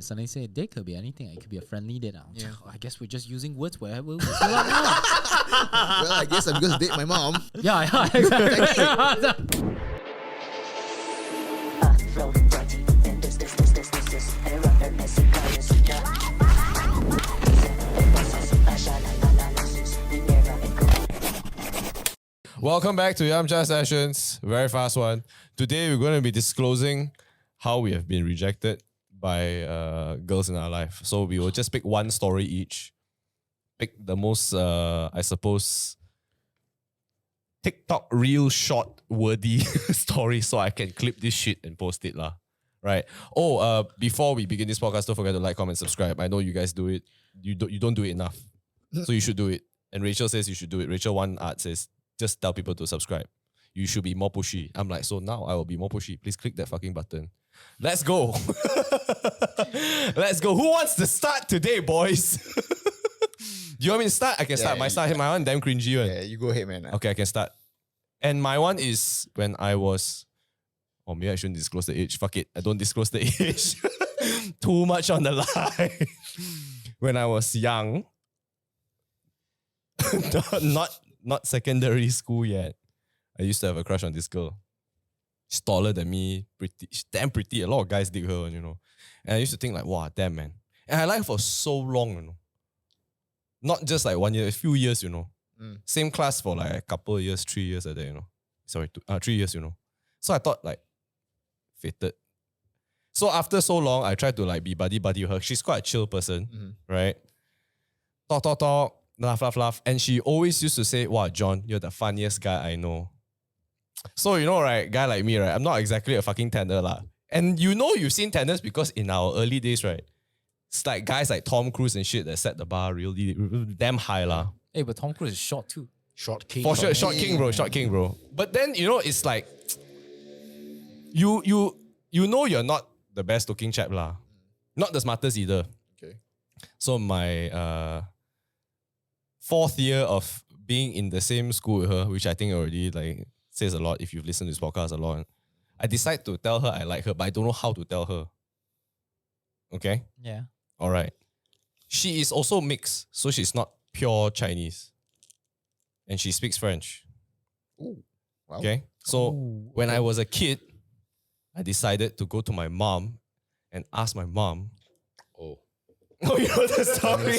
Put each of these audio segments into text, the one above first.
Suddenly say date could be anything. It could be a friendly date. Yeah. I guess we're just using words wherever we feel like now. Well, I guess I'm going to date my mom. Yeah, exactly. Welcome back to Yamcha Sessions, very fast one. Today we're going to be disclosing how we have been rejected by girls in our life. So we will just pick one story each. Pick the most, I suppose, TikTok real short wordy story so I can clip this shit and post it lah. Right. Oh, before we begin this podcast, don't forget to like, comment, subscribe. I know you guys do it. You don't do it enough. So you should do it. And Rachel says you should do it. Rachel One Art says just tell people to subscribe. You should be more pushy. I'm like, so now I will be more pushy. Please click that fucking button. Let's go. Let's go. Who wants to start today, boys? Do you want me to start? I can start. My one damn cringy one. Yeah, you go ahead, man. Okay, I can start. And my one is when I was... Oh, maybe I shouldn't disclose the age. Fuck it. I don't disclose the age. Too much on the line. When I was young. not secondary school yet. I used to have a crush on this girl. She's taller than me. She's damn pretty. A lot of guys dig her, you know. And I used to think like, wow, damn, man. And I liked her for so long, you know. Not just like 1 year, a few years, you know. Same class for like a couple of years, 3 years like that, you know. Sorry, 3 years, you know. So I thought like, fated. So after so long, I tried to like be buddy-buddy with her. She's quite a chill person, right? Talk, laugh. And she always used to say, wow, John, you're the funniest guy I know. So, you know, right, guy like me, right, I'm not exactly a fucking tender lah. And you know you've seen tenders because in our early days, right, it's like guys like Tom Cruise and shit that set the bar really damn high lah. Hey, but Tom Cruise is short too. Short king. For sure, short king, bro. But then, you know, it's like, you know you're not the best looking chap lah. Not the smartest either. Okay. So my fourth year of being in the same school with her, which I think already like says a lot if you've listened to this podcast a lot, I decide to tell her I like her, but I don't know how to tell her. Okay? Yeah. All right. She is also mixed, so she's not pure Chinese. And she speaks French. Ooh. Wow. Okay? So when I was a kid, I decided to go to my mom and ask my mom. Oh, you know the story?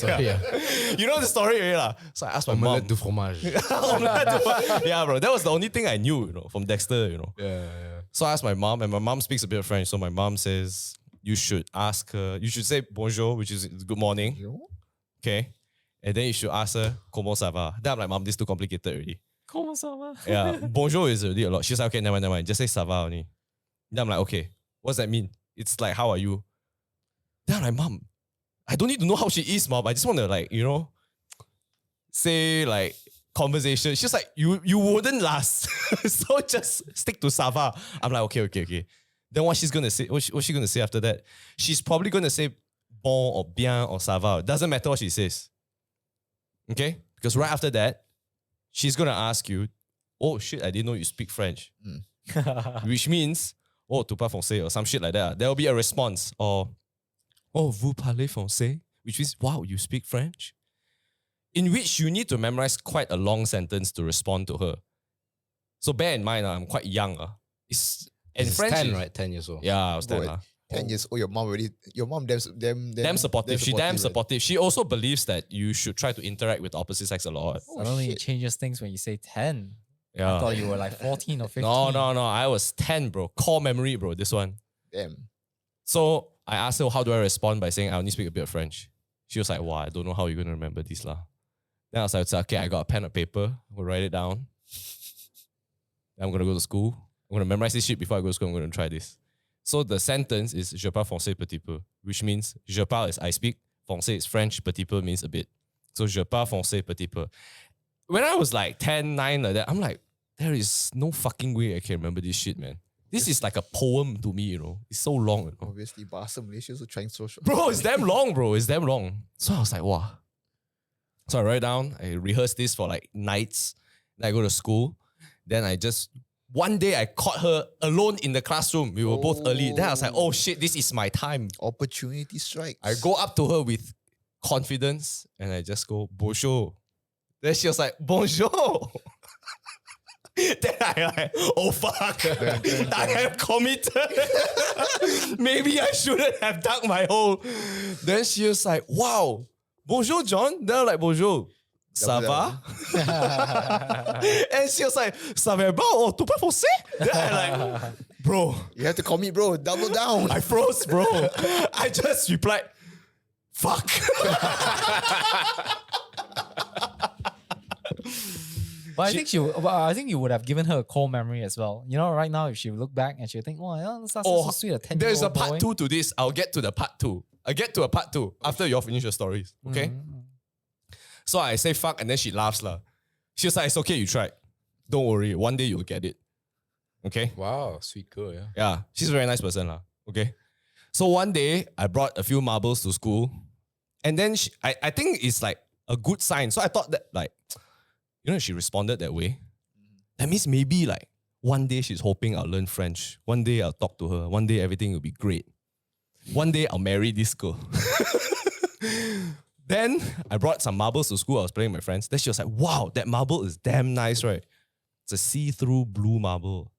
You know the story, right? So I asked my mom. du fromage. Yeah, bro. That was the only thing I knew, you know, from Dexter, you know. Yeah. So I asked my mom, and my mom speaks a bit of French. So my mom says, you should ask her, you should say bonjour, which is good morning. Okay. And then you should ask her, comment ça va? Then I'm like, mom, this is too complicated already. Comment ça va? Yeah, bonjour is already a lot. She's like, okay, never mind. Just say ça va only. Then I'm like, okay, what's that mean? It's like, how are you? Then I'm like, mom, I don't need to know how she is, mom. I just want to like, you know, say like conversation. She's like, you wouldn't last. So just stick to ça va. I'm like, okay. Then what she's going to say, what's she going to say after that? She's probably going to say bon or bien or ça va. Doesn't matter what she says. Okay? Because right after that, she's going to ask you, oh shit, I didn't know you speak French. Which means, oh, tu parles français or some shit like that. There will be a response or, oh, vous parlez français? Which means, wow, you speak French? In which you need to memorize quite a long sentence to respond to her. So bear in mind, I'm quite young. It's French 10, right? 10 years old. Yeah, I was 10. 10 years old, your mom damn Supportive. She damn supportive. She also believes that you should try to interact with the opposite sex a lot. Suddenly it changes things when you say 10. Yeah. I thought you were like 14 or 15. No. I was 10, bro. Core memory, bro, this one. Damn. So I asked her, how do I respond by saying I only speak a bit of French? She was like, wow, I don't know how you're going to remember this lah. Then I was like, okay, I got a pen and paper. We'll write it down. Then I'm going to go to school. I'm going to memorize this shit before I go to school. I'm going to try this. So the sentence is je parle français petit peu, which means je parle is I speak, français is French, petit peu means a bit. So je parle français petit peu. When I was like 10, 9 like that, I'm like, there is no fucking way I can remember this shit, man. This is like a poem to me, you know. It's so long, you know. Obviously, Bahasa Malaysia is trying so short. Bro, it's damn long, bro. It's damn long. So I was like, wow. So I write down, I rehearse this for like nights. Then I go to school. Then I just One day I caught her alone in the classroom. We were both early. Then I was like, oh shit, this is my time. Opportunity strikes. I go up to her with confidence and I just go, bonjour. Then she was like, bonjour. Then I like, oh fuck, I have committed. Maybe I shouldn't have dug my hole. Then she was like, wow, bonjour John. Then I'm like, bonjour. Ça va? And she was like, ça va bien? Oh, tu parles français? Then I like, bro. You have to commit, bro. Double down. I froze, bro. I just replied, fuck. But I think I think you would have given her a core memory as well. You know, right now, if she would look back and she would think, oh, that's so sweet, a 10-year-old There's a boy. part 2 to this. I'll get to the part 2. I'll get to a part 2 after you all finish your stories. Okay? Mm-hmm. So I say fuck and then she laughs. She was like, it's okay, you tried. Don't worry. One day you'll get it. Okay? Wow, sweet girl, yeah. Yeah. She's a very nice person. Okay? So one day, I brought a few marbles to school. And then I think it's like a good sign. So I thought that like, you know, she responded that way. That means maybe like one day she's hoping I'll learn French. One day I'll talk to her. One day everything will be great. One day I'll marry this girl. Then I brought some marbles to school. I was playing with my friends. Then she was like, wow, that marble is damn nice, right? It's a see-through blue marble.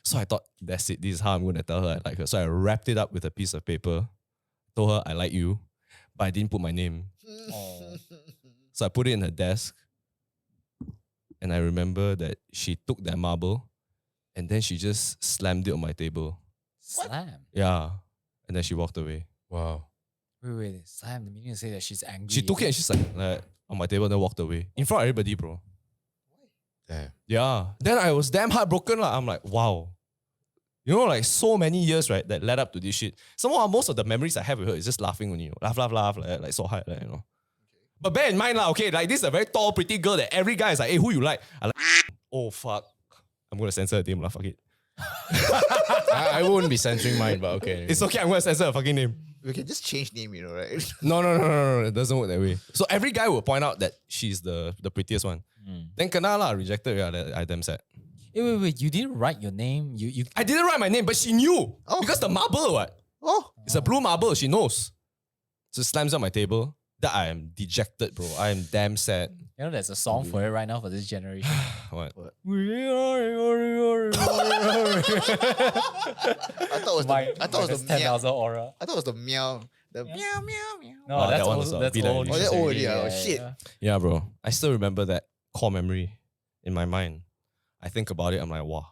So I thought, that's it. This is how I'm going to tell her I like her. So I wrapped it up with a piece of paper. Told her I like you, but I didn't put my name. Oh. So I put it in her desk. And I remember that she took that marble and then she just slammed it on my table. Slam. Yeah. And then she walked away. Wow. Wait. Slam. The meaning to say that she's angry. She took it and she's like on my table and then walked away. In front of everybody, bro. Damn. Yeah. Then I was damn heartbroken. I'm like, wow. You know, like so many years, right, that led up to this shit. Somehow most of the memories I have with her is just laughing on you. Laugh, like so hard, like, you know. But bear in mind, okay, like this is a very tall, pretty girl that every guy is like, hey, who you like? I like, oh fuck. I'm going to censor her name, fuck it. I wouldn't be censoring mine, but okay. It's okay, I'm going to censor her fucking name. We can just change name, you know, right? No, it doesn't work that way. So every guy will point out that she's the prettiest one. Then kena lah, rejected, yeah, I damn sad. Wait, you didn't write your name? I didn't write my name, but she knew. Oh. Because the marble, what? Oh. It's a blue marble, she knows. So slams on my table. That I am dejected, bro. I am damn sad. You know, there's a song for it right now for this generation. What? I thought it was the meow. 10,000 aura. I thought it was the meow. The meow, meow, meow. No, that that's one old. was That's Be Like old. You. Oh, that news old already, already, oh, shit. Yeah, bro. I still remember that core memory in my mind. I think about it, I'm like, wow.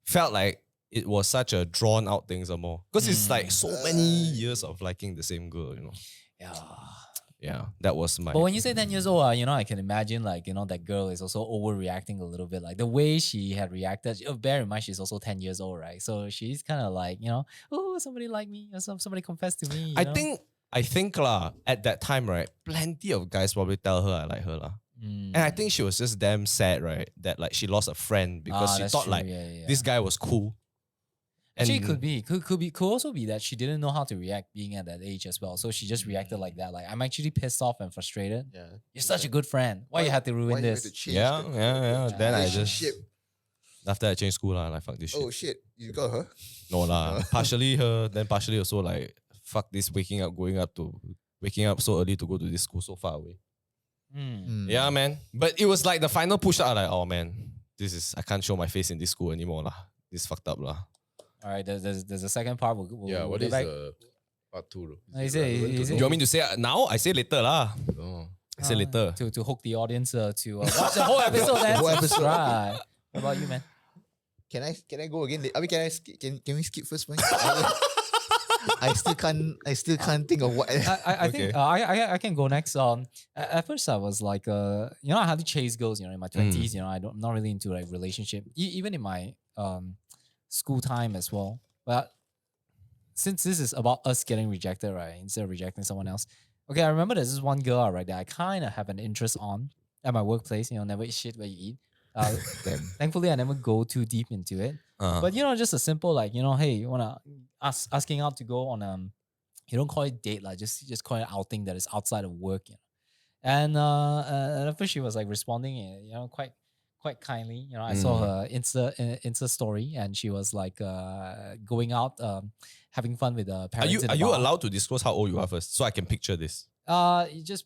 Felt like it was such a drawn out thing some more. Because it's like so many years of liking the same girl, you know. Yeah. Yeah, that was my... But when you say 10 years old, you know, I can imagine like, you know, that girl is also overreacting a little bit. Like the way she had reacted, bear in mind she's also 10 years old, right? So she's kind of like, you know, oh, somebody like me or somebody confessed to me. You know? I think lah, at that time, right, plenty of guys probably tell her I like her lah. And I think she was just damn sad, right? That like she lost a friend because she that's thought true, like yeah. this guy was cool. Actually, And- could also be that she didn't know how to react being at that age as well. So she just reacted like that. Like, I'm actually pissed off and frustrated. Yeah. You're such a good friend. Why you had to Why ruin you had this? to change Yeah. the Then I just relationship? after I changed school lah, like fuck this shit. Oh shit, you got her? No lah. Partially her, then partially also like fuck this waking up so early to go to this school so far away. Yeah, man. But it was like the final push out, like, oh man, I can't show my face in this school anymore lah. This fucked up lah. All right, there's a second part. Yeah, what get is back. the part 2? Though? Is it- is it- You want me to say now? I say later lah. Oh. I say later. to hook the audience to watch the whole episode and Whole episode. subscribe. What about you, man? Can I go again? I mean, can we skip first one? I still can't think of what. I think Okay. I can go next. At first I was like, you know, I had to chase girls. You know, in my 20s, you know, I'm not really into like relationship. Even in my school time as well. But since this is about us getting rejected, right, instead of rejecting someone else. Okay, I remember there's this one girl, right, that I kind of have an interest on at my workplace. You know, never eat shit where you eat. Thankfully, I never go too deep into it. But you know, just a simple like, you know, hey, you wanna asking out to go on you don't call it date, like just call it outing that is outside of work, you know. And at first she was like responding, you know, quite quite kindly. You know, I saw her Insta story, and she was like going out, having fun with the Are parents. you in the are you bar. allowed to disclose how old you are first, so I can picture this? You just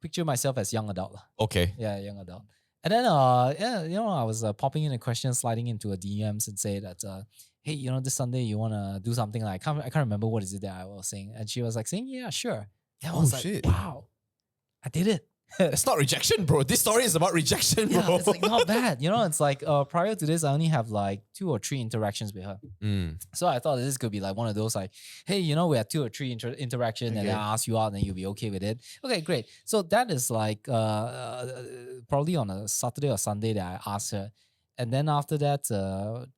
picture myself as young adult. Okay. Yeah, young adult. And then yeah, you know, I was popping in a question, sliding into a DMs and say that hey, you know, this Sunday you wanna do something like I can't remember what is it that I was saying, and she was like saying yeah, sure. And I was like, shit. wow, I did it. It's not rejection, bro. This story is about rejection, bro. Yeah, it's like not bad. You know, it's like prior to this, I only have like 2 or 3 interactions with her. So I thought this could be like one of those like, hey, you know, we had 2 or 3 interaction, and then I ask you out, and you'll be okay with it. Okay, great. So that is like probably on a Saturday or Sunday that I asked her, and then after that,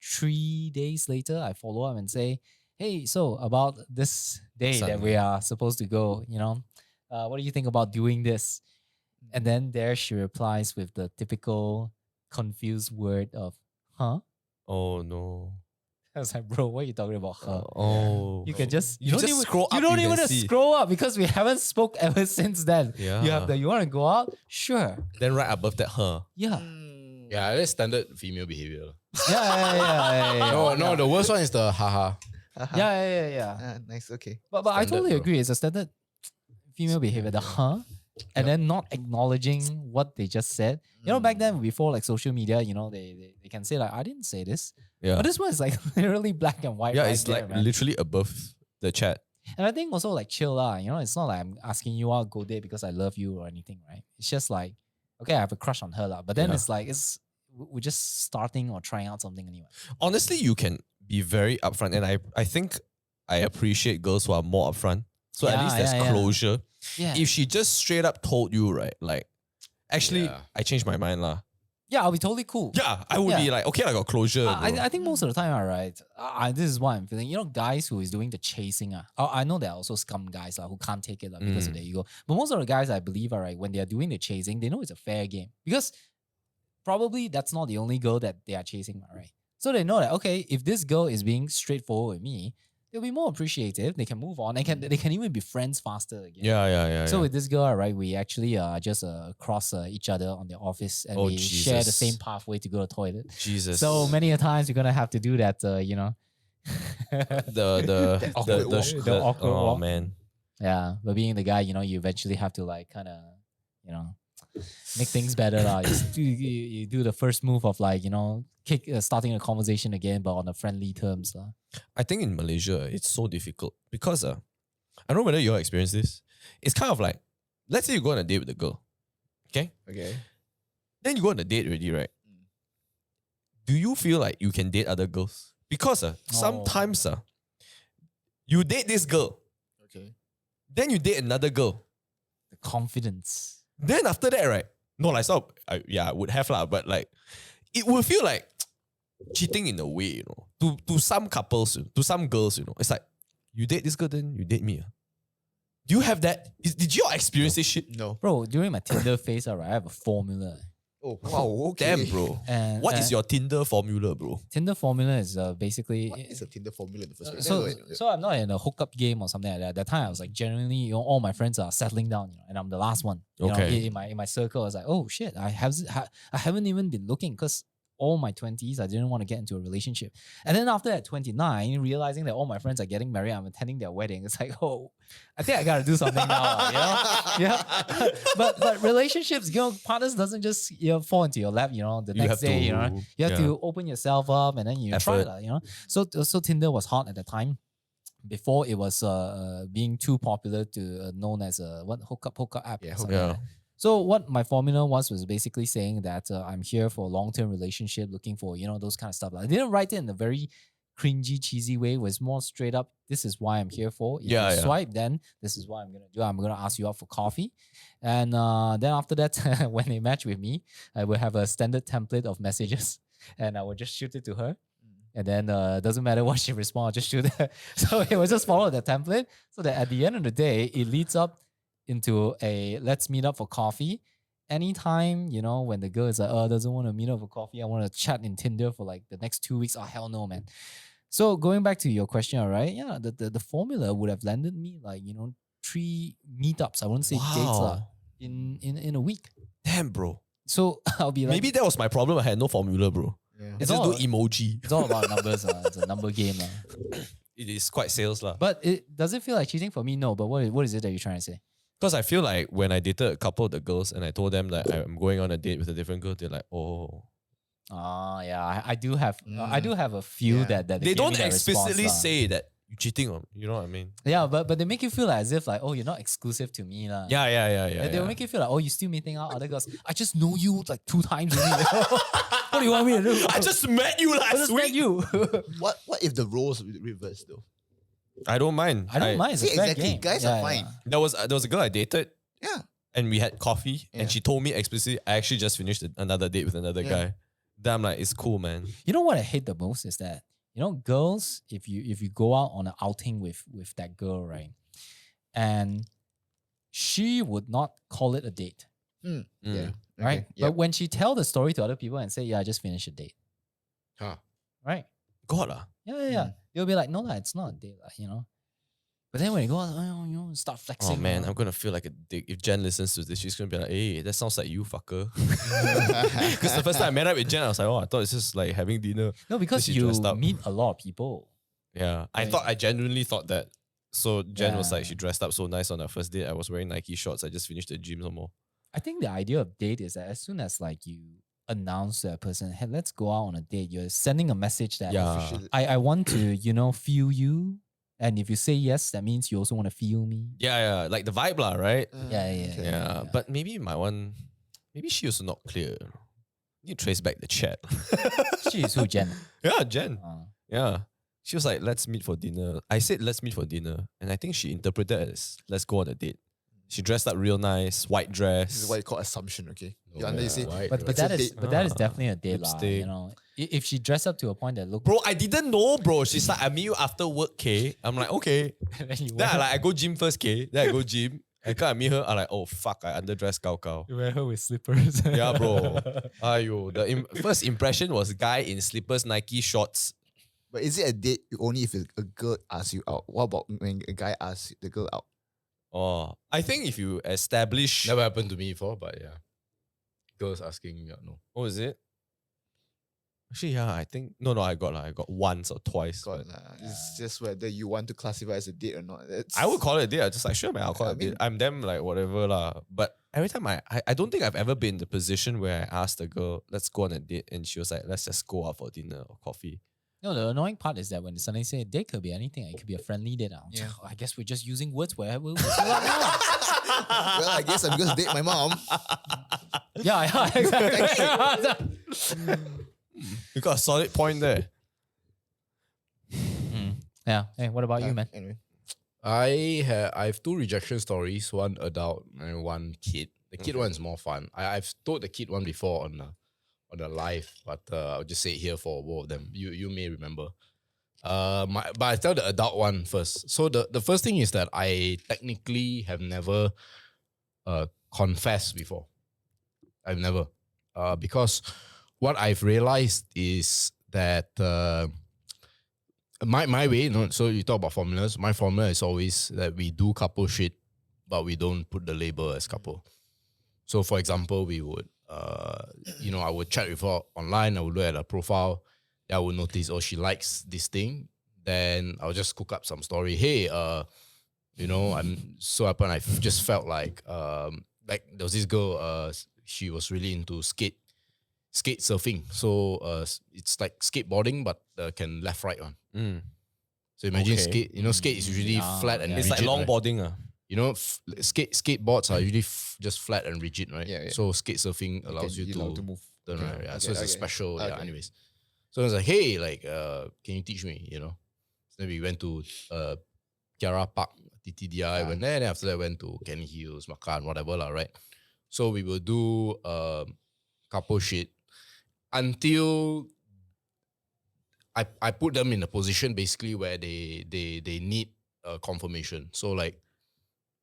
3 days later, I follow up and say, hey, so about this day that we are supposed to go, you know, what do you think about doing this? And then there she replies with the typical confused word of, huh? Oh no. I was like, bro, what are you talking about? Huh? Oh. You can just You just scroll You up, don't you even can see. scroll up because we haven't spoke ever since then. Yeah. You want to go out? Sure. Then right above that, Yeah. Yeah, that's standard female behavior. Yeah. No, the worst one is the haha. Yeah. Nice. Okay. But I Standard, totally bro. agree. It's a standard female behavior, the huh? And then not acknowledging what they just said. You know, back then before like social media, you know, they can say like, I didn't say this. Yeah. But this one is like literally black and white. Yeah, right it's there, like man. literally above the chat. And I think also like chill lah. You know, it's not like I'm asking you out go date because I love you or anything, right? It's just like, okay, I have a crush on her lah. But then Yeah. it's like we're just starting or trying out something anyway. Honestly, you can be very upfront, and I think I appreciate girls who are more upfront. So at Yeah, least there's yeah, yeah. closure. Yeah. If she just straight up told you, right, like, actually, Yeah. I changed my mind lah. Yeah, I'll be totally cool. Yeah, I would be like, okay, I got closure. bro. I think most of the time, alright. This is what I'm feeling. You know, guys who is doing the chasing. I know there are also scum guys who can't take it because of their ego. But most of the guys, I believe, alright, when they are doing the chasing, they know it's a fair game because probably that's not the only girl that they are chasing, right? So they know that okay, if this girl is being straightforward with me, they'll be more appreciative. They can move on. They can even be friends faster again. Yeah. So with this girl, right, we actually just cross each other on the office, and Oh, we share the Jesus. same pathway to go to the toilet. Jesus. So many a times you're gonna have to do that, you know. the awkward walk. The awkward oh walk. man. Yeah, but being the guy, you know, you eventually have to like kind of, you know, make things better. You do the first move of like, you know, starting a conversation again, but on a friendly terms. I think in Malaysia it's so difficult because I don't know whether you all experience this. It's kind of like, let's say you go on a date with a girl, okay? Okay. Then you go on a date already, right? Do you feel like you can date other girls? Because sometimes you date this girl, Okay. then you date another girl. The confidence. Then after that, right? No, like so, I would have lah, but like it will feel like cheating in a way, you know. To some couples, to some girls, you know, it's like you date this girl, then you date me. Do you have that? Did you experience this shit? No. Bro, during my Tinder phase, alright, I have a formula. Oh wow. Okay. Damn, bro. And What is your Tinder formula, bro? Tinder formula is basically What is a Tinder formula in the first place? so I'm not in a hookup game or something like that. That time I was like genuinely, you know, all my friends are settling down, you know, and I'm the last one. You know, Okay. in my circle, I was like, oh shit, I haven't even been looking because all my 20s, I didn't want to get into a relationship. And then after at 29, realizing that all my friends are getting married, I'm attending their wedding. It's like, oh, I think I gotta do something now, you know? Yeah. but relationships, you know, partners doesn't just fall into your lap, you know, the next day, you know. You have to open yourself up and then you try Effort. it, you know. So Tinder was hot at the time. Before it was being too popular to known as a hookup app. Yeah, or something yeah. like that. So what my formula was basically saying that I'm here for a long-term relationship, looking for, you know, those kind of stuff. I didn't write it in a very cringy, cheesy way. It was more straight up, this is why I'm here for. If Yeah, you yeah. swipe, then this is what I'm going to do. I'm going to ask you out for coffee. And then after that, when they match with me, I will have a standard template of messages and I will just shoot it to her. And then doesn't matter what she responds, I'll just shoot her. So it was just follow the template so that at the end of the day, it leads up into a let's meet up for coffee. Anytime, you know, when the girl is like, doesn't want to meet up for coffee, I want to chat in Tinder for like the next 2 weeks. Oh, hell no, man. So going back to your question, all right, yeah, the formula would have landed me like, you know, 3 meetups. I wouldn't say dates Wow. in a week. Damn, bro. So I'll be like, Maybe that was my problem. I had no formula, bro. Yeah. It's just all- do emoji. it's all about numbers. It's a number game. It is quite sales lah. But does it feel like cheating for me? No. But what is it that you're trying to say? Because I feel like when I dated a couple of the girls and I told them that I'm going on a date with a different girl, they're like, oh. Yeah, I do have a few Yeah. that They gave me don't that explicitly response, say that you're cheating on, you know what I mean? Yeah, but they make you feel like as if like, oh, you're not exclusive to me lah. Yeah. And they'll make you feel like, oh, you still meeting out other girls. I just know you like 2 times only. What do you want me to do? I just met you I last just met week. you. What if the roles reverse though? I don't mind. I don't mind. It's See, a fair exactly. game. Guys are fine. There was a girl I dated Yeah. and we had coffee Yeah. and she told me explicitly, I actually just finished another date with another Yeah. guy. Then I'm like, it's cool, man. You know what I hate the most is that, you know, girls, if you go out on an outing with that girl, right, and she would not call it a date, Mm. Yeah. right? Okay. But when she tell the story to other people and say, yeah, I just finished a date, Huh. right? God lah. Yeah. They'll be like, no, it's not a date, you know. But then when you go out, you know, start flexing. Oh man, you know. I'm gonna feel like a dick. If Jen listens to this, she's gonna be like, hey, that sounds like you, fucker. Because the first time I met up with Jen, I was like, oh, I thought it's just like having dinner. No, because she you dressed up. meet a lot of people. Yeah. Right. I genuinely thought that. So Jen was like, Yeah. she dressed up so nice on our first date. I was wearing Nike shorts. I just finished the gym some more. I think the idea of date is that as soon as like you announce to a person, hey, let's go out on a date, you're sending a message that Yeah. Official- I want to, you know, feel you. And if you say yes, that means you also want to feel me. Yeah. Like the vibe lah, right? Yeah. okay. Yeah. But maybe my one, maybe she was not clear. You trace back the chat. She is who, Jen? Yeah, Jen. Uh, Yeah. She was like, let's meet for dinner. I said, let's meet for dinner. And I think she interpreted it as, let's go on a date. She dressed up real nice, white dress. This is what you call assumption, okay? No, You under you yeah, say, white but It's that a is date. but that is definitely a date, lah. Lipstick. You know, if she dressed up to a point that looked, Bro, I didn't know, bro. She's like, I meet you after work, K. I'm like, okay. then you Then wear, I go gym first, K. Then I go gym. And come I meet her, I'm like, oh fuck, I underdressed cow cow. you wear her with slippers. Yeah, bro. Ayo, the first impression was guy in slippers, Nike shorts. but is it a date only if a girl asks you out? What about when a guy asks the girl out? Oh, I think if you establish, Never happened to me before, but yeah. Girls asking me out, no. what was it? Actually, yeah, I think no, I got once or twice. God, but it's just whether you want to classify as a date or not. That's, I would call it a date. I just like sure, man, I'll call I it a date. mean- I'm them like whatever lah. But every time I don't think I've ever been in the position where I asked the girl, let's go on a date, and she was like, let's just go out for dinner or coffee. No, the annoying part is that when they suddenly say date could be anything, it could be a friendly date. Yeah. I guess we're just using words wherever we feel like now. well, I guess I'm going to date my mom. Yeah, exactly. You got a solid point there. Yeah. Hey, what about you, man? Anyway. I have 2 rejection stories, one adult and one kid. The kid one's more fun. I've told the kid one before on the live, but I'll just say it here for both of them. You may remember. But I tell the adult one first. So the first thing is that I technically have never confessed before. I've never. Because what I've realized is that my way, so you talk about formulas. My formula is always that we do couple shit, but we don't put the label as couple. So for example, we would, I would chat with her online. I would look at her profile. I would notice, oh, she likes this thing. Then I'll just cook up some story. Hey, I'm so happen. I just felt like there was this girl. She was really into skate surfing. So it's like skateboarding, but can left right one. Mm. So imagine Okay. skate. Skate is usually Yeah, flat and yeah. It's like rigid, right? longboarding. Skateboards are usually just flat and rigid, right? Yeah, yeah. So skate surfing allows you allowed to move. turn Okay, right. Yeah. So okay, it's a okay. special. Yeah. Okay. Anyways, so I was like, hey, can you teach me? So then we went to Kiara Park, TTDI. Went there. Then after that, went to Kenny Hills, Makan, whatever lah, right? So we will do couple shit until I put them in a position basically where they need confirmation. So like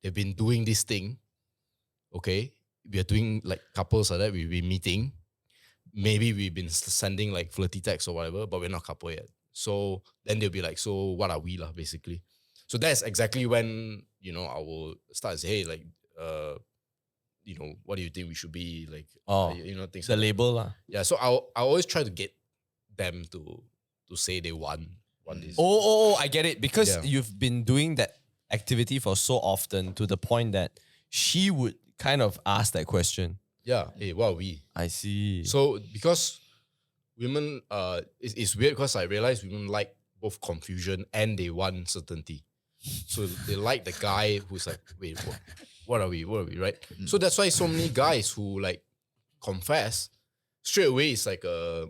they've been doing this thing. Okay, we are doing like couples like that. We've been meeting. Maybe we've been sending like flirty texts or whatever, but we're not couple yet. So then they'll be like, so what are we lah, basically? So that's exactly when I will start to say, hey, like what do you think we should be like? Oh, Things the like that. label lah. Yeah, so I always try to get them to say they want this. Oh, I get it. Because Yeah. you've been doing that activity for so often to the point that she would kind of ask that question. Yeah, hey, what are we? I see. So because women, it's weird because I realize women like both confusion and they want certainty. So they like the guy who's like, wait, what are we? What are we? Right? So that's why so many guys who like confess straight away, it's like a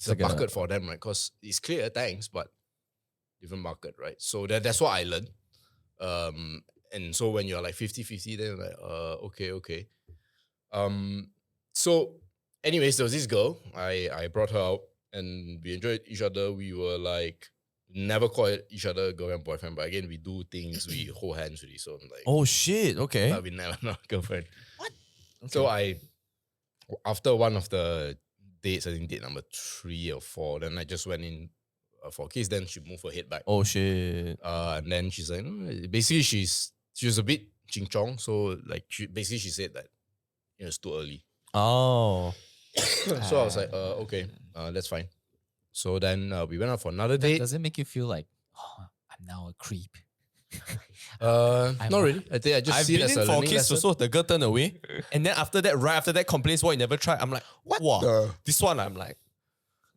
like a- bucket for them, right? Because it's clear, thanks, but different market, right? So that's what I learned. And so when you're like 50-50, then like, okay. So anyways, there was this girl, I brought her out and we enjoyed each other. We were like, never call each other girl and boyfriend, but again, we do things, we hold hands really. So I'm like, Oh shit, okay. but we never not girlfriend. What? So after one of the dates, I think date number 3 or 4, then I just went in for a kiss. Then she moved her head back. Oh shit. And then she's like, basically she was a bit ching chong. So like she said that it's too early. Oh. So I was like, okay, that's fine. So then we went out for another date. Does it make you feel like, oh, I'm now a creep? Not really. I think I just I've see it been as in a for a learning kiss lesson. also, the girl turned away. And then after that, right after that, complains what you never tried. I'm like, what? the- This one, I'm like,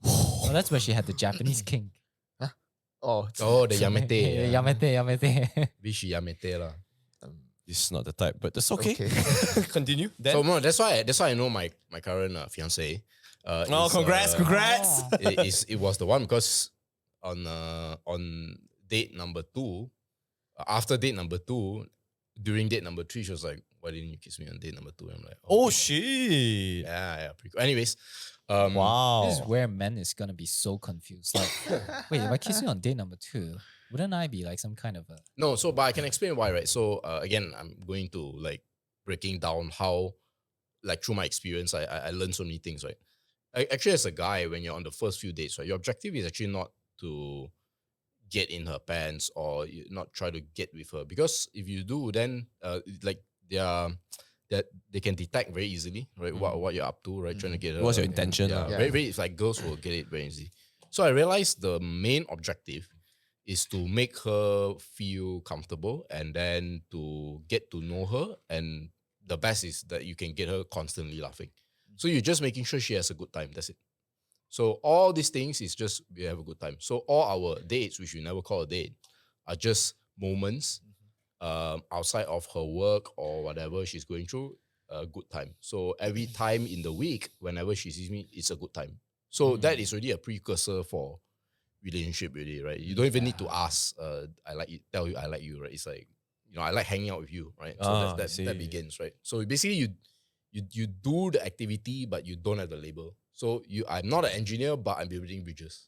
Oh, that's where she had the Japanese king. Oh, Oh, the yamete. Yamete. Vichy yamete lah. this is not the type, but that's okay. Okay. Continue. Then, So no, that's why I know my current fiance. congrats. It was the one because on date number 2, after date number 2, during date number 3, she was like, "Why didn't you kiss me on date number 2?" I'm like, Oh shit. yeah, pretty cool. Anyways, Wow. This is where men is gonna be so confused. Like, wait, if I kiss you on date number 2, wouldn't I be like some kind of a No, so but I can explain why, right? So again, I'm going to like breaking down how, like through my experience, I learned so many things, right? Actually, as a guy, when you're on the first few dates, right, your objective is actually not to get in her pants or not try to get with her, because if you do, then like they can detect very easily, right? What you're up to, right? Trying to get her. What's your intention? Yeah, Yeah. it's like girls will get it very easy. So I realized the main objective is to make her feel comfortable and then to get to know her. And the best is that you can get her constantly laughing. So you're just making sure she has a good time. That's it. So all these things is just we have a good time. So all our dates, which we never call a date, are just moments outside of her work or whatever she's going through, a good time. So every time in the week, whenever she sees me, it's a good time. So that is already a precursor for relationship, really, right? You don't even need to ask, I like you, tell you I like you, right? It's like, I like hanging out with you, right? So I that see. begins, right? So basically you do the activity, but you don't have the label. So I'm not an engineer, but I'm building bridges.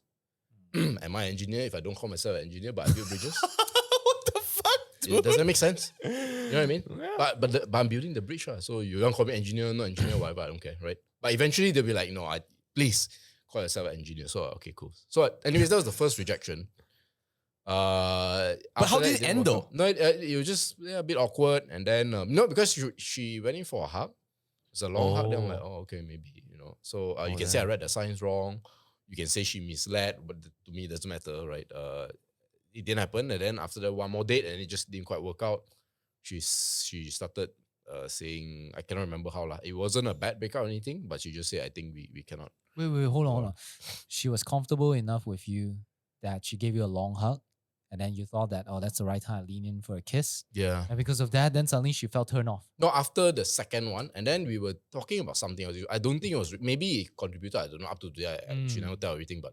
Am I an engineer if I don't call myself an engineer, but I build bridges? What the fuck, dude? Does that make sense? You know what I mean? But I'm building the bridge, right? So you don't call me engineer, not engineer, whatever, I don't care, right? But eventually they'll be like, please call yourself an engineer. So okay, cool. So anyways, that was the first rejection. But how did it end though? No, it was just a bit awkward, and then no, because she went in for a hug. It's a long hug. Then I'm like, okay, maybe. So you can say I read the signs wrong. You can say she misled, but to me it doesn't matter, right? It didn't happen, and then after that, one more date, and it just didn't quite work out. She started saying, I cannot remember how it wasn't a bad breakup or anything, but she just said, I think we cannot. Wait, hold on. She was comfortable enough with you that she gave you a long hug, and then you thought that, that's the right time to lean in for a kiss. Yeah. And because of that, then suddenly she felt turned off. No, after the second one, and then we were talking about something else. I don't think it was, maybe it contributed, I don't know, up to today, she never tell everything, but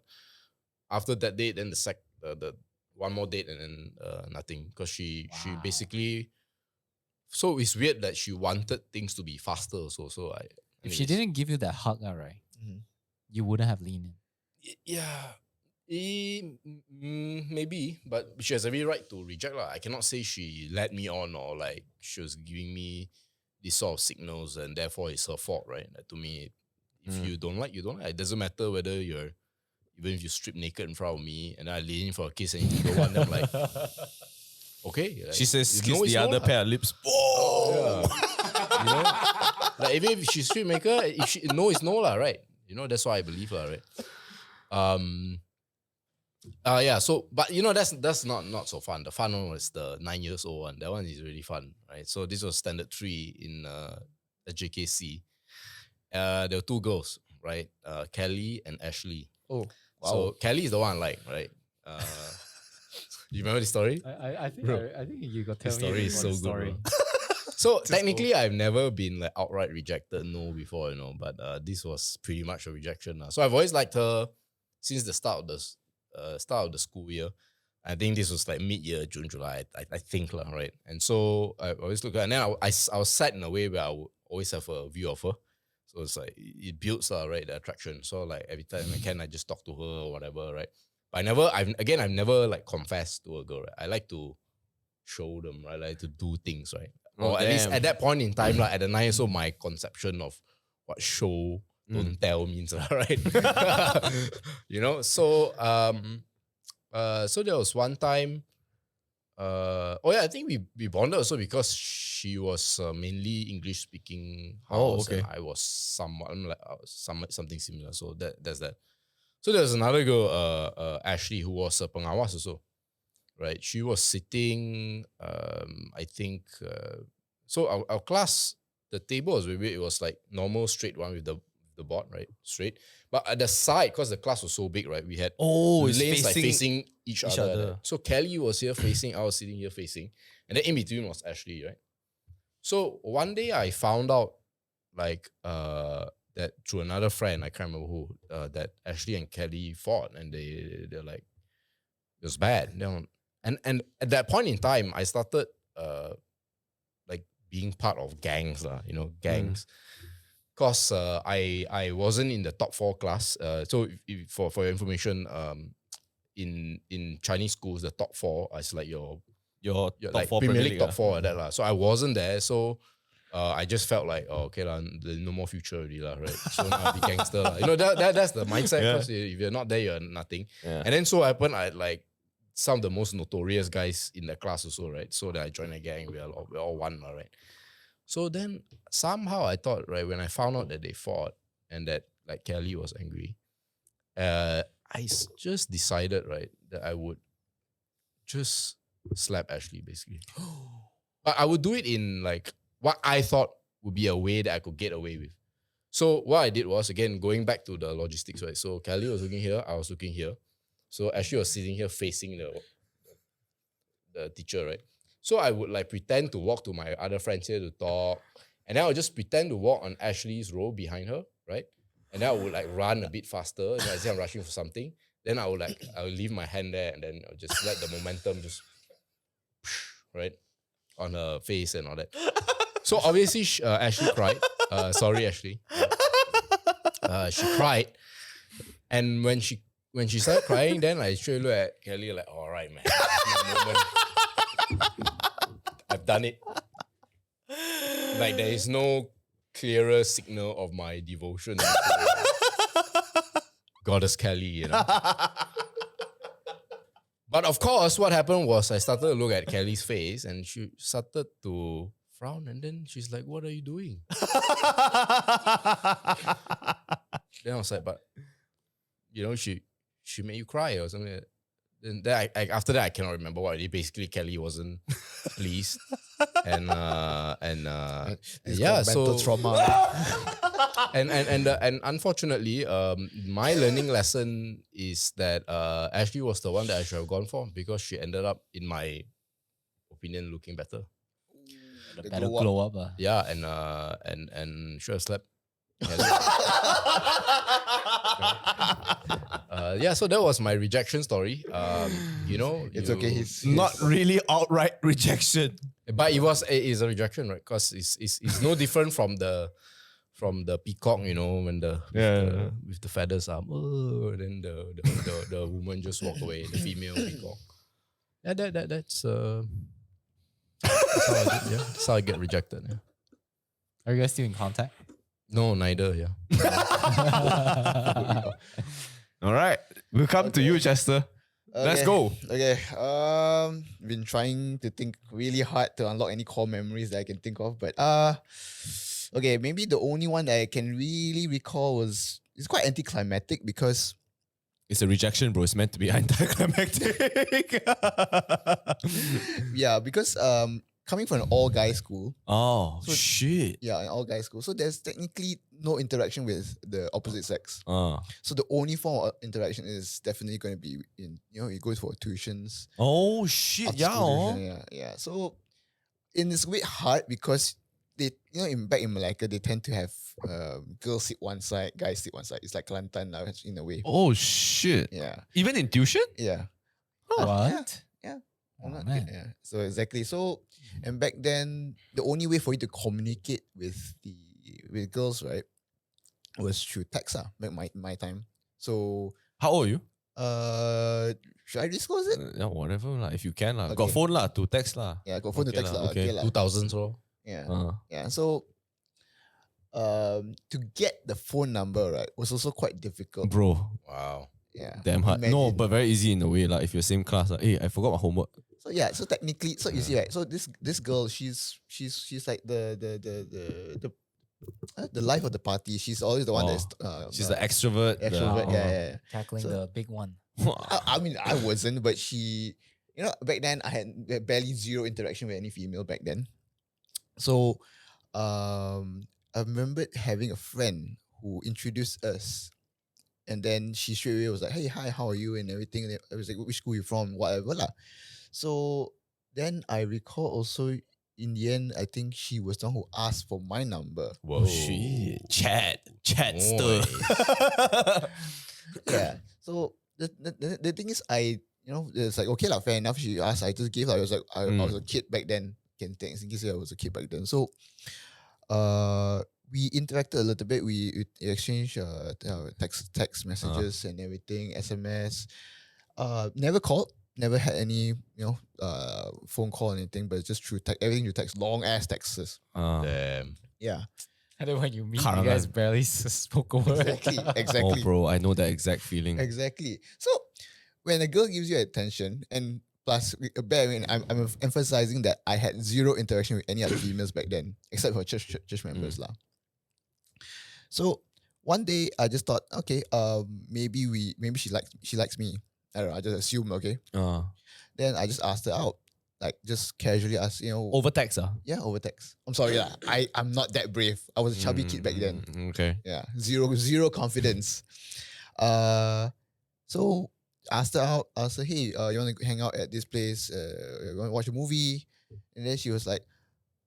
after that date, then the one more date, and then nothing, because she basically, so it's weird that she wanted things to be faster, so If she didn't give you that hug, right, you wouldn't have leaned in. Yeah. Maybe, but she has every right to reject. I cannot say she led me on or like she was giving me these sort of signals and therefore it's her fault, right? Like, to me, if you don't like, you don't like. It doesn't matter whether even if you strip naked in front of me and I lean in for a kiss and you don't want them, like, okay. Like, She says, if kiss no, it's the no other lah. pair of lips. Whoa! Yeah. You know, like if she's street maker, if she no is no lah, right? You know, that's why I believe her, right? Yeah. So, but you know, that's not so fun. The fun one was the 9 years old one. That one is really fun, right? So this was standard 3 in the JKC. There were 2 girls, right? Kelly and Ashley. Oh, wow. So Kelly is the one I like, right? You remember the story? I think Bro, I think you got the tell me story is before so the good, story. bro. So technically, I've never been like outright rejected no before, you know, but this was pretty much a rejection. So I've always liked her since the start of the school year. I think this was like mid-year, June, July, I think, right? And so I always look at her, and then I was set in a way where I would always have a view of her. So it's like, it builds, right, the attraction. So like every time I can, I just talk to her or whatever, right? But I've never like confessed to a girl, right? I like to show them, right? I like to do things, right? Oh, Or at least damn. at that point in time, like at the 9 years old, my conception of what show don't tell means, right? You know, so so there was one time, I think we bonded also because she was mainly English speaking house, okay. and I was something similar. So that's that. So there's another girl, Ashley, who was a pengawas also, right? She was sitting, I think, so our class, the table was very weird. It was like normal straight one with the board, right? Straight. But at the side, because the class was so big, right? We had It's lanes like facing each other. other. Right? So Kelly was here facing, I was sitting here facing. And then in between was Ashley, right? So one day I found out like that through another friend, I can't remember who, that Ashley and Kelly fought, and they're like, it was bad. And at that point in time, I started like being part of gangs, you know, gangs. Because I wasn't in the top 4 class. So for your information, in Chinese schools, the top 4 is like your top like 4 Premier League top 4 like that lah. So I wasn't there. So I just felt like, okay lah, there's no more future already lah, right? So now I'll be gangster lah. You know, that's the mindset. Yeah. Because if you're not there, you're nothing. Yeah. And then so happened, I had like some of the most notorious guys in the class also, right? So that I joined a gang, we're all one, right? So then somehow I thought, right, when I found out that they fought and that like Kelly was angry, just decided, right, that I would just slap Ashley basically. But I would do it in like what I thought would be a way that I could get away with. So what I did was, again, going back to the logistics, right? So Kelly was looking here, I was looking here. So Ashley was sitting here facing the teacher, right? So I would like pretend to walk to my other friends here to talk. And then I would just pretend to walk on Ashley's row behind her, right? And then I would like run a bit faster. And I say I'm rushing for something. Then I would leave my hand there and then I'll just let the momentum just, right, on her face and all that. So obviously Ashley cried. Sorry, Ashley. She cried. And when she started crying, then I straight look at Kelly like, all right, man. It's my moment. I've done it. Like there is no clearer signal of my devotion to Goddess Kelly, you know. But of course, what happened was I started to look at Kelly's face and she started to frown and then she's like, what are you doing? Then I was like, but you know, she made you cry or something like that. Then after that, I cannot remember what it is. Basically, Kelly wasn't pleased, and yeah, mental so trauma. and unfortunately, my learning lesson is that Ashley was the one that I should have gone for because she ended up, in my opinion, looking better. The better glow up. Yeah, and should have slept. Yeah, so that was my rejection story. You know, It's okay. He's Not really outright rejection. but it is a rejection, right? Because it's no different from the peacock, you know, when with the feathers up, then the woman just walk away, the female peacock. Yeah, that's how I did, yeah. That's how I get rejected. Yeah. Are you guys still in contact? No, neither. Yeah. All right. We'll come to you, Chester. Let's go. Okay. Been trying to think really hard to unlock any core memories that I can think of, but okay, maybe the only one that I can really recall was it's quite anticlimactic because It's a rejection, bro. It's meant to be anticlimactic. yeah, because coming from an all guy school, Oh, So- shit. yeah, an all guy school, so there's technically no interaction with the opposite sex. So the only form of interaction is definitely going to be in you go for tuitions. Oh, shit. After Yeah. school tuition, yeah. So in this way hard because they back in Malacca they tend to have girls sit one side, guys sit one side. It's like Kelantan lah, in a way. Oh, shit. Yeah, Even in tuition? yeah. What? Yeah. Oh, I'm not- man. yeah. So exactly. So and back then the only way for you to communicate with girls, right, was through text back my time. So How old are you? should I disclose it? Yeah, whatever lah. If you can lah. Got Okay. phone lah to text lah. Yeah, got phone to Okay text lah, lah. okay. Okay lah. 2000s, bro. Yeah. Uh, Yeah. So to get the phone number, right, was also quite difficult. bro, Wow. Yeah. damn hard. No, Imagine. but very easy in a way lah. If you're same class, hey, I forgot my homework. So yeah, so technically, so you see, right? So this girl, she's like the life of the party. She's always the one Oh, that's She's the extrovert. extrovert. the- Yeah. Tackling So- the big one. I mean, I wasn't, but she, back then I had barely zero interaction with any female back then. So, I remember having a friend who introduced us, and then she straight away was like, "Hey, hi, how are you?" and everything. And I was like, "Which school you from?" Whatever lah. So then I recall also in the end, I think she was the one who asked for my number. Whoa, shit. Chat stir. Yeah. So the thing is, it's like okay lah, fair enough. She asked, I just gave her. I was like, I was a kid back then. Can thanks in case I was a kid back then. So, we interacted a little bit. We exchanged text messages and everything, SMS. Never called. Never had any phone call or anything, but just through text. Everything through text. Long ass texts. Damn. Yeah. And then when you meet, Caravan. you guys barely spoke a word. Exactly. Oh, Exactly. bro, I know that exact feeling. Exactly. So when a girl gives you attention, and plus, bear in mind, I'm emphasizing that I had zero interaction with any other females back then, except for church members lah. So one day I just thought, okay, maybe she likes me. I don't know. I just assumed, okay. Then I just asked her out, like just casually asked, Over text, yeah, over text. I'm sorry lah. I'm not that brave. I was a chubby kid back then. Okay. Yeah, zero confidence. So asked her out. Asked her, hey, you want to hang out at this place? You want to watch a movie? And then she was like,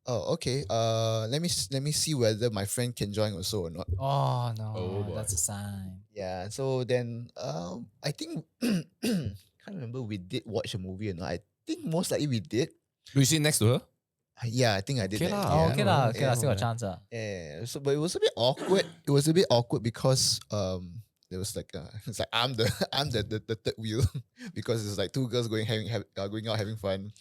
oh, okay. Let me see whether my friend can join also or not. Oh no, Oh, boy. that's a sign. Yeah. So then, I think can't remember we did watch a movie or not. I think most likely we did. Do you sit next to her? Yeah, I think I did. Okay that. lah. Oh, Yeah. okay lah, okay lah, Yeah. still got a chance. Yeah, so but it was a bit awkward. It was a bit awkward because there was like it's like I'm the third wheel because it's like two girls going out having fun.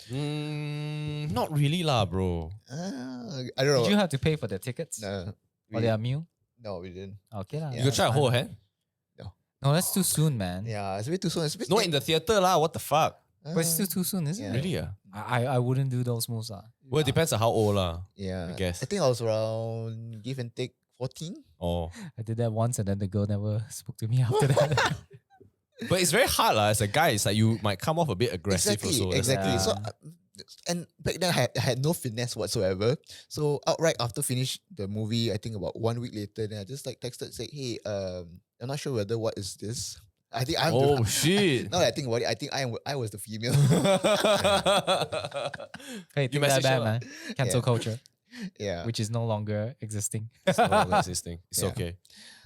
Not really lah, bro. I don't know. Did you have to pay for the tickets No, or their meal? no, we didn't. Okay lah. You could try to hold her hand. No, that's too soon, man. Yeah, it's a bit too soon. It's a bit No, in the theater lah. What the fuck? But it's still too soon, isn't Yeah. it? Really? Yeah. I wouldn't do those moves. Well, it depends on how old lah. yeah. I guess. I think I was around give and take 14. Oh, I did that once and then the girl never spoke to me after that. but it's very hard lah. As a guy, it's like you might come off a bit aggressive Exactly, also. That's the exactly. thing. So, Yeah. and back then I had no finesse whatsoever. So outright after finish the movie, I think about 1 week later, then I just like texted say, hey, I'm not sure whether what is this. I think I'm. Oh shit. Now that I think about it, I think I was the female. Hey, You take that message back, her man. Cancel Yeah. culture, Yeah. which is no longer existing. It's no longer existing. It's Yeah. okay.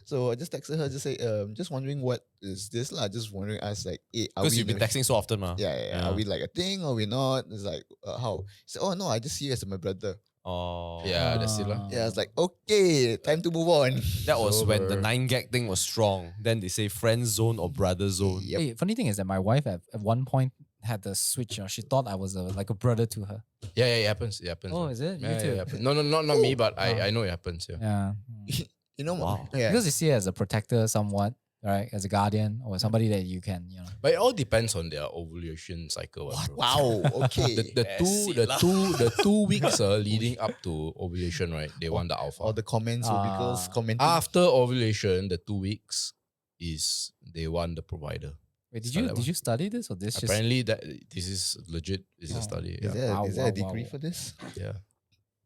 So I just texted her, just say, just wondering what is this lah? Just wondering, us like, hey, are Because we you've been in a- texting so often, ma. Yeah. Are we like a thing or we not? It's like, how? She said, oh no, I just see you as my brother. Oh. Yeah, that's it lah. Yeah, I was like, okay, time to move on. That was when the Sober. 9 gag thing was strong. Then they say friend zone or brother zone. Yep. Hey, funny thing is that my wife at one point had the switch. She thought I was like a brother to her. Yeah, it happens. It happens. Oh, man. is it? You Yeah, too? it happens. No, not me, but Oh. I know it happens. Yeah. Yeah. You know, Wow. yeah. Because you see her as a protector somewhat. right? As a guardian or somebody that you can, you know. But it all depends on their ovulation cycle. Bro. Wow. Okay. The 2 weeks leading up to ovulation, right? They want the alpha. All the comments will be girls Ah. commenting. After ovulation, the 2 weeks is they want the provider. Wait, It's like that did you study this or this just Apparently, that this is legit. This is a Oh. study. Is Yeah. there, Wow, is there a wow, degree wow. for this? Yeah.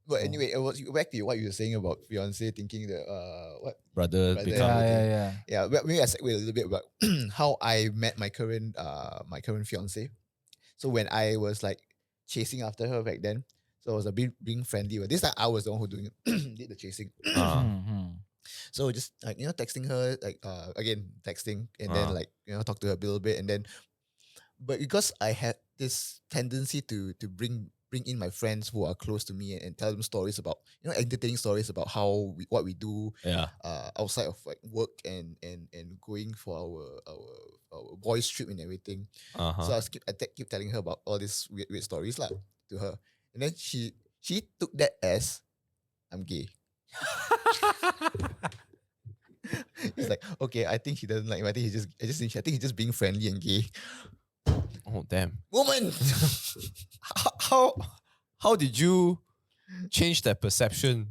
But anyway, back to what you were saying about fiance thinking that what Brother, Brother. become yeah. but maybe I segue a little bit about how I met my current fiance. So when I was like chasing after her back then, so I was a bit being friendly. But this time I was the one who did the chasing. Mhm. So just like texting her like again texting and then like talk to her a little bit and then, but because I had this tendency to bring in my friends who are close to me and tell them stories about entertaining stories about what we do yeah. outside of like work and going for our boys trip and everything. Uh-huh. So I keep telling her about all these weird stories lah to her, and then she took that as I'm gay. It's like, okay, I think he doesn't like me. I think I think he's just being friendly and gay. Oh damn. Woman. How did you change that perception?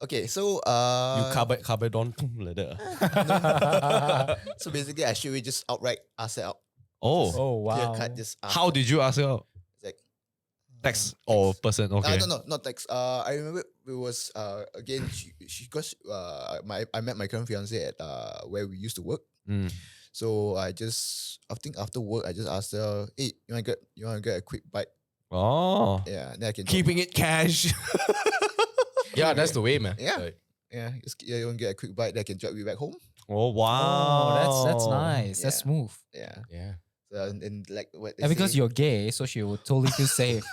Okay, so You carbide on like that. Ah? so basically I should just outright ask her out. Oh. Oh Clear wow. cut, just ask How her. did you ask her out? It's like Text or person? Okay. no, not text. I remember it was again she because I met my current fiance at where we used to work. Mm. So I think after work I just asked her, hey, you wanna get a quick bite? Oh. Yeah, then I can Keeping it cash. Yeah, that's the way, man. Yeah. Like, you want to get a quick bite that can drive you back home? Oh wow. Oh, that's nice. That's Yeah. smooth. Yeah. yeah. So and like what they And because say- you're gay, so she would totally feel safe.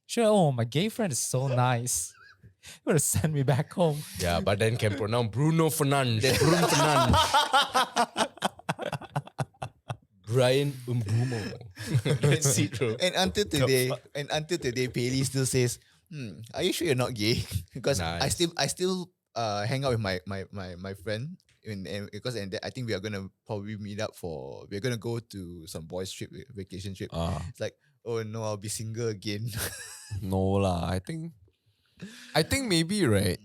Sure. Oh, my gay friend is so nice. You would have sent me back home. Yeah, but then can pronounce Bruno Fernandes. Bruno Fernandes. Brian Umbumo. That's it, bro. and until today, Paley still says, are you sure you're not gay? Because I Nice. still hang out with my friend. And because I think we are gonna probably meet up we're gonna go to some boys trip, vacation trip. It's like, oh no, I'll be single again. No lah. I think maybe right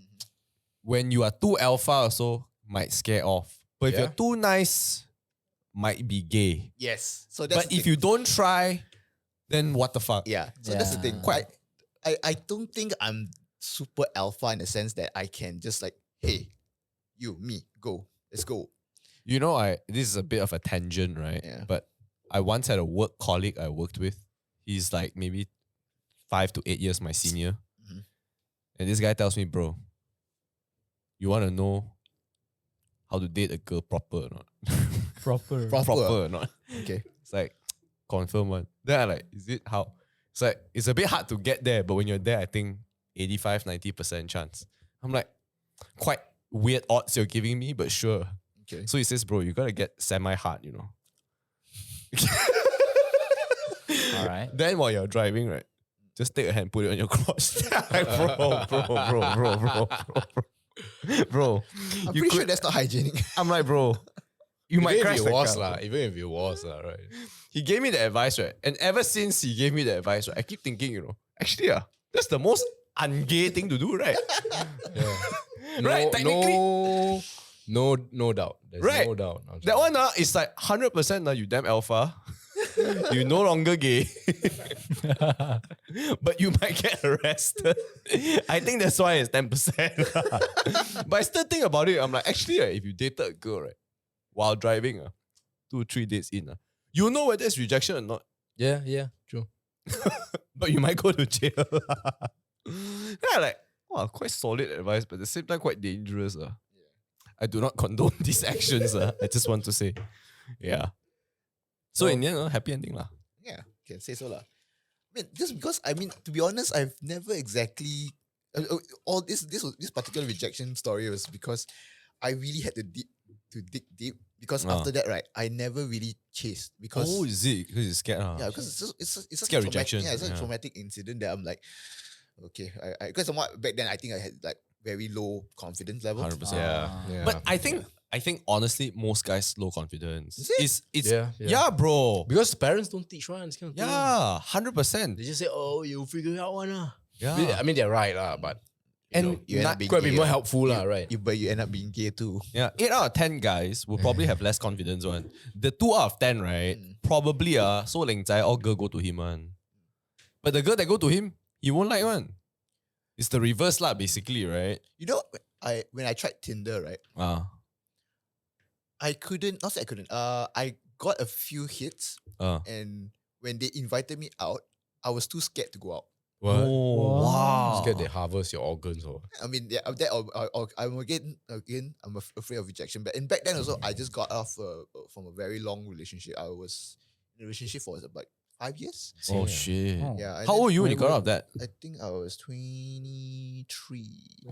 when you are too alpha also might scare off. But if Yeah. you're too nice, might be gay. Yes. So that's But the if thing. you don't try, then what the fuck? Yeah. So that's the thing. Yeah. I don't think I'm super alpha in the sense that I can just like, hey, you, me, go. Let's go. You know, this is a bit of a tangent, right? Yeah. But I once had a work colleague I worked with. He's like maybe 5 to 8 years my senior. Mhm. And this guy tells me, bro, you want to know how to date a girl proper or not? Proper. Proper. Proper or not? Okay. It's like, confirm one. Then I like, is it how? It's like, it's a bit hard to get there, but when you're there, I think 85-90% chance. I'm like, quite weird odds you're giving me, but sure. Okay. So he says, bro, you gotta get semi-hard, you know. All right. Then while you're driving, right, just take a hand, put it on your crotch. Like, bro. I'm you pretty sure could- that's not hygienic. I'm like, bro, you might Even crash if the it was car. lah, even if it was lah, right? He gave me the advice, right? And ever since he gave me the advice, right, I keep thinking, you know, actually, that's the most ungay thing to do, right? Right, technically. No doubt. There's Right. no doubt. That one is like 100% you damn alpha. You no longer gay. But you might get arrested. I think that's why it's 10%. But I still think about it. I'm like, actually, if you dated a girl, right, while driving, 2-3 dates in, you know whether it's rejection or not. Yeah, true. But you might go to jail. Yeah, like, wow, quite solid advice, but at the same time quite dangerous. I do not condone these actions. I just want to say. Yeah. So in the end, happy ending lah. Yeah, can say so lah. I mean, just because to be honest, I've never exactly all this particular rejection story was because I really had to dig deep because after that, right, I never really chased because Oh, is it? Because you're scared. yeah, because it's such Scared a traumatic, rejection, yeah, it's such a yeah. traumatic incident that I'm like, okay, I because back then I think I had like very low confidence level. 100%. Yeah. But I think I think honestly, most guys low confidence. Is It's Yeah, yeah, bro. Because the parents don't teach one this kind of thing. Yeah, 100%. They just say, "Oh, you figure it out one lah." Yeah. I mean, they're right lah, but And you end up being could be gay, more ah. helpful lah, right? But you end up being gay too. Yeah, 8 out of 10 guys will probably have less confidence one. The 2 out of 10, right? Probably so ling zai all girl go to him one. But the girl that go to him, he won't like one. It's the reverse lah, basically, right? You know, when I tried Tinder, right? I couldn't. Not say I couldn't. I got a few hits, and when they invited me out, I was too scared to go out. What? Oh, wow. Scared they harvest your organs or I mean, yeah, I'm I'm afraid of rejection. But in back then also, I just got off from a very long relationship. I was in a relationship for about 5 years. Oh, shit. Oh. Yeah. and How then old are you when you got out of that? I think I was 23.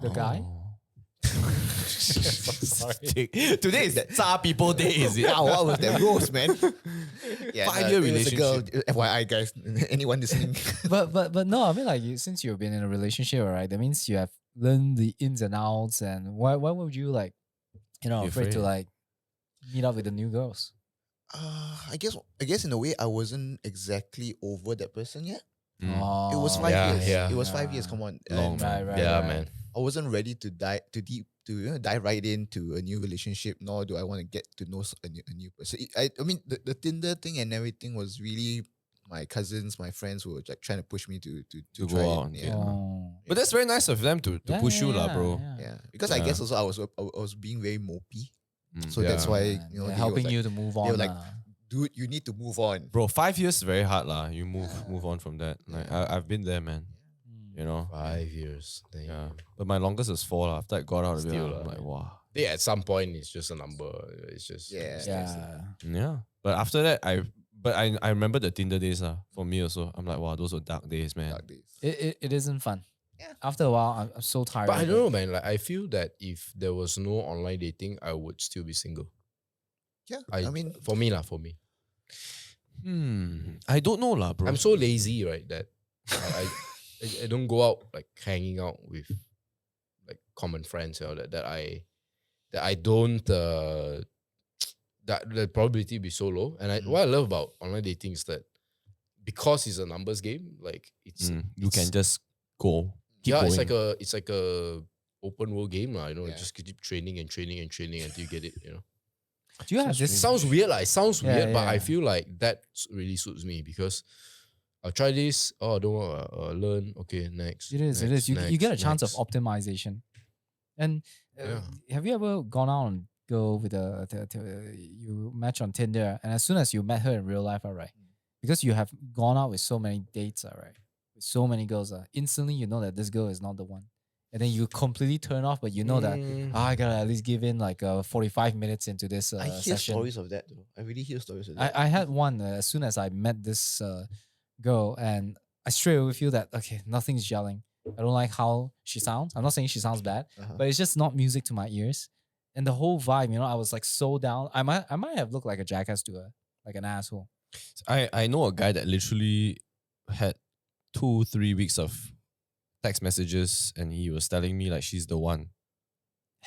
The guy? Oh. Sorry. Today is Tsa People Day, is it? Wow, what was that roast, man? Yeah, 5-year it was a girl. relationship. FYI, guys, anyone listening? But no, I mean like since you've been in a relationship, right? That means you have learned the ins and outs. And why would you like, Be afraid to afraid. like meet up with the new girls? I guess in a way I wasn't exactly over that person yet. Oh, It was 5 Yeah, years. yeah. It was 5 years. Come on. Long, And man. Right, yeah, right. man. I wasn't ready to dive right into a new relationship. Nor do I want to get to know a new person. I mean the Tinder thing and everything was really my cousins, my friends who were like trying to push me to To try go it. out. Yeah. Oh. But that's very nice of them to Yeah, push yeah, you, lah, yeah, bro. Yeah, because I Yeah. guess also I was being very mopey, so Yeah. that's why Man, you know they're they helping was like, you to move they on. were like, lah. dude, you need to move on. Bro, 5 years is very hard, lah. You move on from that. Like I've been there, man. Mm. You know. 5 years. Damn. Yeah. But my longest was 4 lah. After I got out of it, Still, I'm like, wow. Yeah, at some point it's just a number. It's just Yeah. Yeah. Yeah. But after that, I remember the Tinder days for me also. I'm like, wow, those were dark days, man. Dark days. It isn't fun. Yeah. After a while, I'm so tired. But I of don't it. know, man. Like I feel that if there was no online dating, I would still be single. Yeah, I mean, for me lah, for me. I don't know lah, bro. I'm so lazy, right? That I don't go out like hanging out with like common friends, that I don't that the probability be so low. And what I love about online dating is that because it's a numbers game, like You can just go. Keep yeah, going. it's like a open world game, lah. You know, Yeah. just keep training and training and training until you get it. You know, Do you have it this? sounds weird, like it sounds Yeah, weird, but I yeah. feel like that really suits me because I'll try this. Oh, I don't want to learn. Okay, next. It is. next, You get a next, chance next. of optimization. And have you ever gone out and go with you match on Tinder, and as soon as you met her in real life, all right, because you have gone out with so many dates, all right, with so many girls, instantly you know that this girl is not the one, and then you completely turn off, but you know that I gotta at least give in like 45 minutes into this I hear session. stories of that though. I really hear stories of that. I had one as soon as I met this girl, and I straight away feel that okay, nothing's gelling. I don't like how she sounds. I'm not saying she sounds bad, Uh-huh. but it's just not music to my ears. And the whole vibe, I was like so down. I might have looked like a jackass to her, like an asshole. I know a guy that literally had 2-3 weeks of text messages, and he was telling me like she's the one,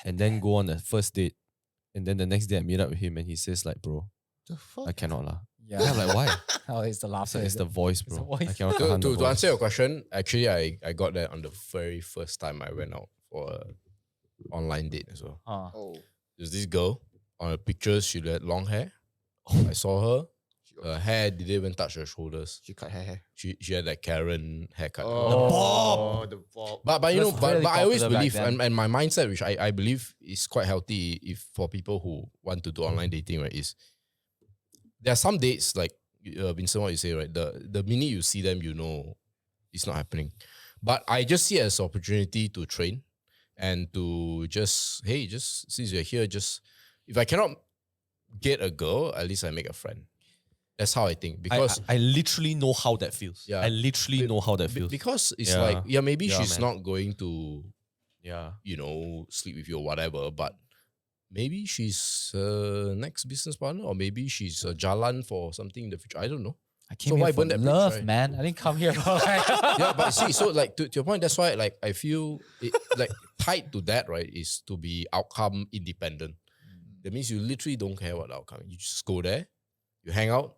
and then go on the first date, and then the next day I meet up with him, and he says like, bro, The fuck? I cannot lah. Yeah, Then I'm like, why? oh, it's the It's, laughter. like, it's is the it? voice, It's bro. the voice. I cannot To, tahan the to voice. answer your question, actually, I got that on the very first time I went out for a online date as well. Oh, There's this girl on the pictures. She had long hair. I saw her. Her hair didn't even touch her shoulders. she cut her hair. She had that Karen haircut. Oh, the bob. But you know, That's but, really but I always popular back believe, then. and my mindset, which I believe is quite healthy, if for people who want to do online dating, right, is there are some dates like Vincent, what you say, right? The minute you see them, you know it's not happening. But I just see it as an opportunity to train and to just since you're here, just if I cannot get a girl, at least I make a friend. That's how I think. Because I literally know how that feels. Yeah. I literally know how that be- feels. because it's Yeah. like, maybe Yeah, she's man. not going to Yeah. sleep with you or whatever, but maybe she's next business partner, or maybe she's a jalan for something in the future. I don't know. I came So here why for burn that bridge, love, right? man. I didn't come here for like. Yeah, but see, so like to your point, that's why like I feel it, like tied to that, right, is to be outcome independent. that means you literally don't care what the outcome. You just go there, you hang out,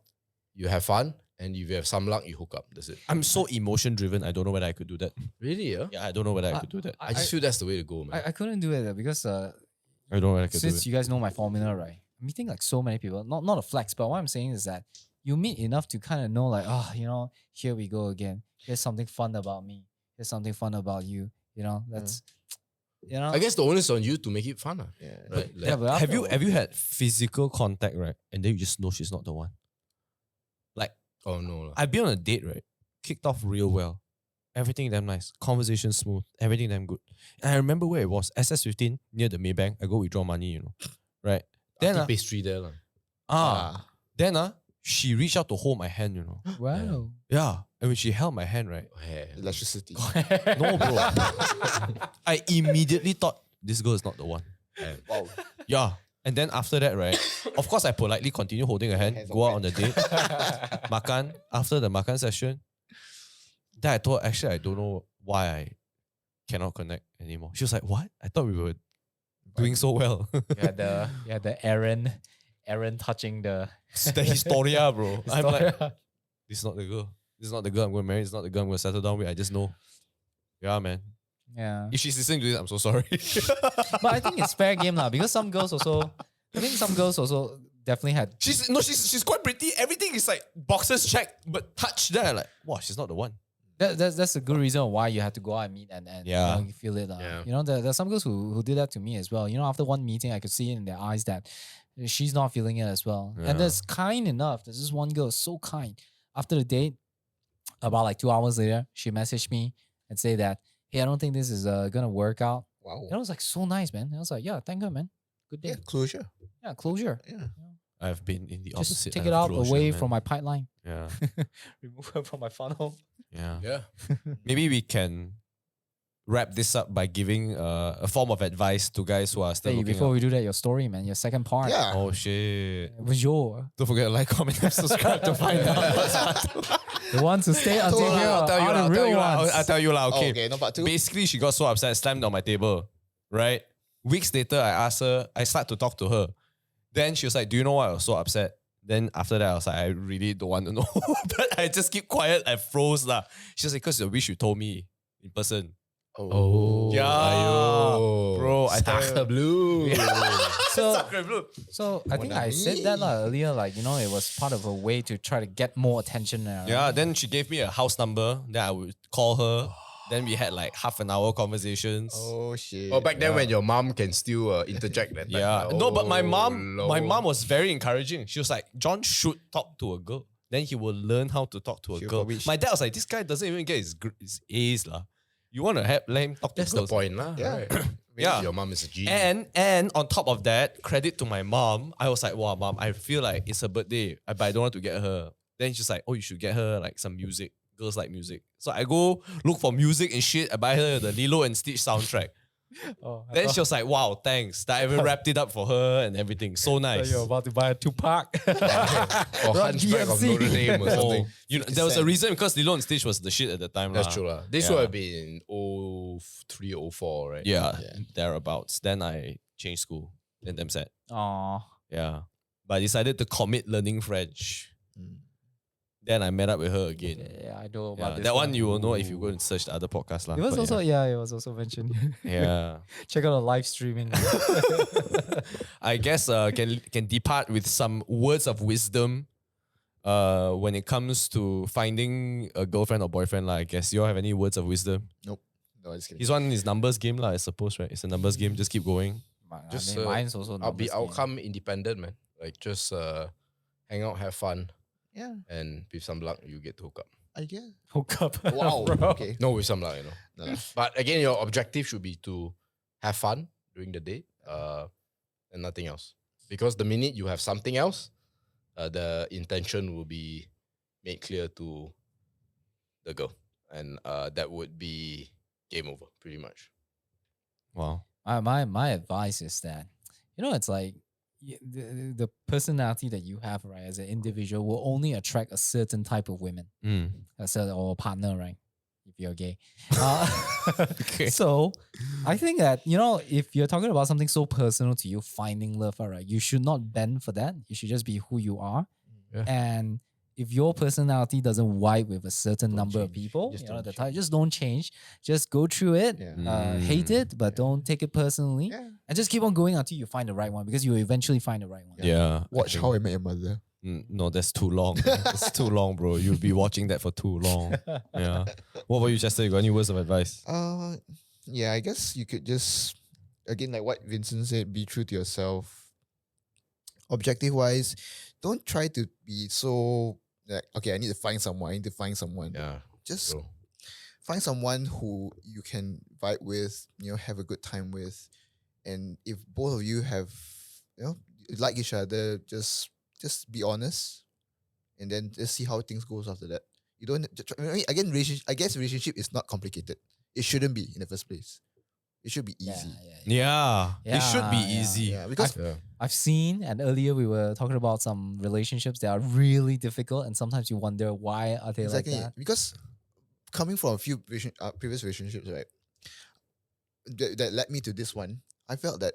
you have fun, and if you have some luck, you hook up. That's it. I'm so emotion driven. I don't know whether I could do that. Really? Yeah. Yeah, I don't know whether I could do that. I just feel that's the way to go, man. I couldn't do it because I don't know whether I could do since it. you guys know my formula, right? I'm meeting like so many people. Not a flex, but what I'm saying is that you meet enough to kind of know, like, oh, you know, here we go again. Here's something fun about me. Here's something fun about you. You know, that's you know. I guess the onus is on you to make it fun. Yeah. Right? yeah, but Have after you a have you had physical contact, right? And then you just know she's not the one. Like Oh no. lah. I've been on a date, right? Kicked off real well. Everything damn nice. Conversation smooth. Everything damn good. And I remember where it was. SS15 near the Maybank. I go withdraw money, you know. Right? Then Auntie pastry there. lah. then she reached out to hold my hand, you know. wow. Yeah. And when she held my hand, right? Electricity. No, bro. I immediately thought this girl is not the one. Wow. Yeah. And then after that, right? Of course, I politely continue holding her hand, Hands go on out on the date, makan. After the makan session, then I told her, actually, I don't know why I cannot connect anymore. She was like, what? I thought we were doing so well. The Aaron touching the The Historia, bro. I'm like, Historia. this is not the girl. This is not the girl I'm going to marry. This is not the girl I'm going to settle down with. I just know. Yeah, man. yeah. If she's listening to this, I'm so sorry. But I think it's fair game lah, because some girls also, I think some girls also definitely had. She's quite pretty. Everything is like boxes checked, but touch there, like, wow, she's not the one. That's a good reason why you had to go out and meet and Yeah. you know, you feel it. Yeah. You know, there's some girls who did that to me as well. You know, after one meeting, I could see in their eyes that she's not feeling it as well. Yeah. And that's kind enough. There's this one girl, so kind. After the date, about like 2 hours later, she messaged me and say that, hey, I don't think this is gonna work out. Wow. And I was like, so nice, man. I was like, yeah, thank God, man. Good day. Yeah, closure. Yeah, closure. Yeah. I've been in the Just opposite. take end it of out closure, away man. from my pipeline. Yeah. Remove her from my funnel. Yeah. Yeah. Maybe we can wrap this up by giving a form of advice to guys who are still Hey, looking before up. we do that, your story, man, your second part. Yeah. Oh shit. Bonjour. Don't forget to like, comment, and subscribe to find out. The ones who stay until Told here lah, I'll tell you are lah, the I'll tell real you lah, ones. I'll tell you lah, Oh, okay. okay, no part two. Basically, she got so upset, slammed on my table, right? Weeks later, I asked her, I start to talk to her. Then she was like, do you know why I was so upset? Then after that, I was like, I really don't want to know. But I just keep quiet. I froze lah. She was like, because I wish you told me in person. Oh. Yeah. Ayo. Bro, I tell Sacre you. blue. So I think I said that earlier, like, you know, it was part of a way to try to get more attention. Yeah, then she gave me a house number. Then I would call her. Then we had like half an hour conversations. Oh shit. Oh, back then when your mom can still interject that time. Yeah. No, but my mom Lord. was very encouraging. She was like, John should talk to a girl. Then he will learn how to talk to a She'll girl. probably- My dad was like, this guy doesn't even get his A's lah. You want to let him talk That's to the girls. point, lah. Yeah. Right? Yeah. Your mom is a genius. And on top of that, credit to my mom. I was like, wow, mom, I feel like it's her birthday, but I don't want to get her. Then she's like, oh, you should get her like some music. Girls like music. So I go look for music and shit. I buy her the Lilo and Stitch soundtrack. Oh, I Then thought- she was like, wow, thanks. That I even wrapped it up for her and everything. So I nice. thought you were about to buy a Tupac. or Hunchback of DMC. Notre Dame or Oh, something. you know, there was a reason because Lilo and Stitch was the shit at the time. That's lah. true, lah. This Yeah. would have been 03, 04, right? Yeah, thereabouts. Then I changed school. Then damn sad. Aw. Yeah. But I decided to commit learning French. Mm. Then I met up with her again. Yeah, I know about Yeah, this that one you will know if you go and search the other podcast. lah. It was But also, yeah, it was also mentioned. yeah. Check out the live streaming. I guess can depart with some words of wisdom when it comes to finding a girlfriend or boyfriend. I guess you all have any words of wisdom? Nope. No, just kidding. This one is numbers game, I suppose, right? It's a numbers game. Just keep going. Just, I mean, mine's also I'll be numbers game. outcome independent, man. Like just hang out, have fun, Yeah, and with some luck, you get to hook up. I guess. Hook up. Wow. bro. Okay. No, with some luck, you know. No, no. But again, your objective should be to have fun during the day, and nothing else. Because the minute you have something else, the intention will be made clear to the girl, and that would be game over, pretty much. Wow. My advice is that, you know, it's like the personality that you have, right, as an individual will only attract a certain type of women, Mm. or partner, right? you're gay. So I think that, if you're talking about something so personal to you, finding love, all right, you should not bend for that. You should just be who you are. Yeah. And if your personality doesn't vibe with a certain number of change. people, Just don't just don't change. Just go through it, Yeah. hate it, but don't take it personally. Yeah. And just keep on going until you find the right one, because you will eventually find the right one. Yeah. Watch How I Met Your Mother. No, that's too long. That's too long, bro. You'll be watching that for too long. Yeah. What about you, Chester? You got any words of advice? Yeah, I guess you could just, again, like what Vincent said, be true to yourself. Objective wise, don't try to be so like, okay, I need to find someone. I need to find someone. Yeah. Just Bro. find someone who you can vibe with, have a good time with. And if both of you have, like each other, just be honest, and then just see how things goes after that. You don't again. I guess relationship is not complicated. It shouldn't be in the first place. It should be easy. Yeah. It should be Yeah. easy. Yeah, because Yeah. I've seen, and earlier we were talking about some relationships that are really difficult, and sometimes you wonder, why are they exactly like that? because coming from a few previous relationships, right, that led me to this one. I felt that,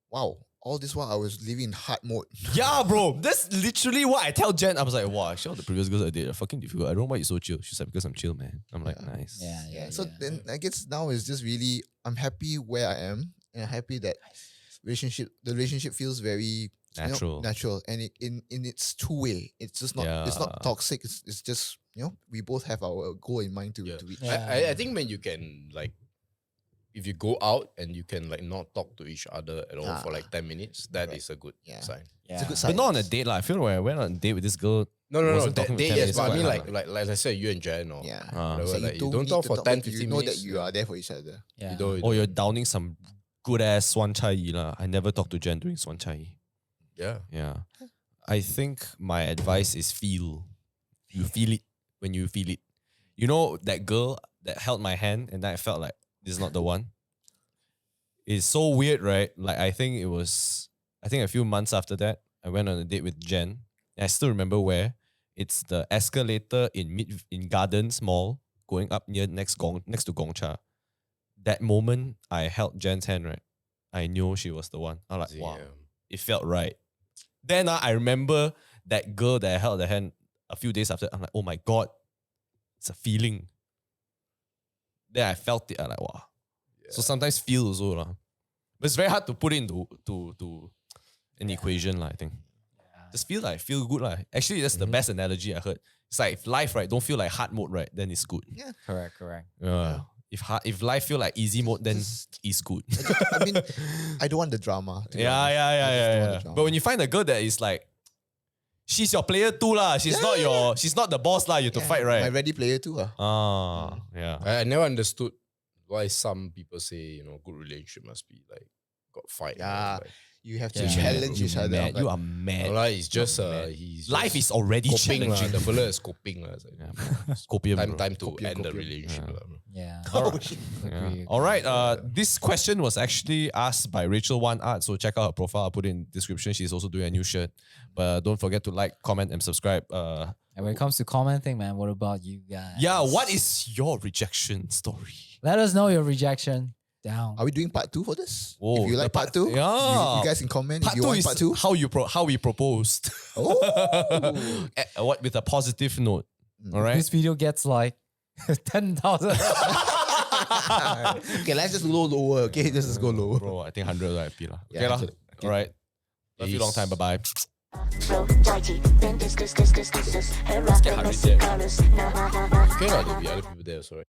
wow, all this while I was living in hard mode. Yeah, bro. That's literally what I tell Jen. I was like, wow, actually all the previous girls I did are fucking difficult. I don't know why you're so chill. She's like, because I'm chill, man. I'm like, nice. Yeah. So then I guess now it's just really, I'm happy where I am, and I'm happy that the relationship feels very Natural. natural, and in its two-way. It's just not, it's not toxic. It's just, we both have our goal in mind to reach. Yeah. I think when you can, like, if you go out and you can, like, not talk to each other at all for like 10 minutes, that is a good sign. It's a good Yeah. sign. But not on a date. I feel when I went on a date with this girl. No. Wasn't That talking for day, 10 yes, minutes, but I mean, quite like I said, you and Jen or Yeah. whatever, So like, you don't don't need talk to for 10, but 15 you know minutes. that you are there for each other. Yeah. You don't, Or you're downing some good ass Swan Chai Yi lah. I never talked to Jen during Swan Chai Yi. yeah. Yeah. I think my advice is feel. You feel it when you feel it. You know that girl that held my hand and then I felt like this is not the one. It's so weird, right? Like I think a few months after that, I went on a date with Jen. And I still remember where. It's the escalator in Gardens Mall going up next to Gongcha. That moment I held Jen's hand, right? I knew she was the one. I'm like, wow, it felt right. Then I remember that girl that I held the hand a few days after. I'm like, oh my God, it's a feeling. Then I felt it. I'm like, wow. Yeah. So sometimes feel also. But it's very hard to put it into to an equation, I think. Just feel good. Actually, that's the best analogy I heard. It's like if life, right, don't feel like hard mode, right, then it's good. Yeah. Correct. Yeah. If life feel like easy mode, then it's good. I mean, I don't want the drama. to be honest. I just don't want Yeah. the drama. But when you find a girl that is like, she's your player too lah. She's not the boss lah. You have to fight, right? My ready player too. Yeah. I never understood why some people say, good relationship must be like, got fight. Yeah. Like, You have to Yeah. challenge each other. Mad. I'm You like, are mad. no lah, it's just mad. he's Life just is already coping lah. challenging. The fella is coping lah. It's like, Copium, bro. time to Copium, end the copium. relationship Yeah. lah, bro. Yeah. oh, shit. Agree. All right. This question was actually asked by Rachel One Art. So check out her profile. I'll put it in the description. She's also doing a new shirt. But don't forget to like, comment, and subscribe. And when it comes to commenting, man, what about you guys? Yeah. What is your rejection story? Let us know your rejection down. Are we doing part 2 for this? Oh, if you the like part- part 2, yeah. you guys can comment Part if you two want is part 2. how we proposed. Oh. What with a positive note. All right. This video gets like 10,000. Okay, let's just go lower. Okay, just go lower. Bro, I think 100 lah, happy lah. Yeah, Okay lah. actually. All right. Love you long time. Bye bye. Okay lah, there'll be other people there also, right?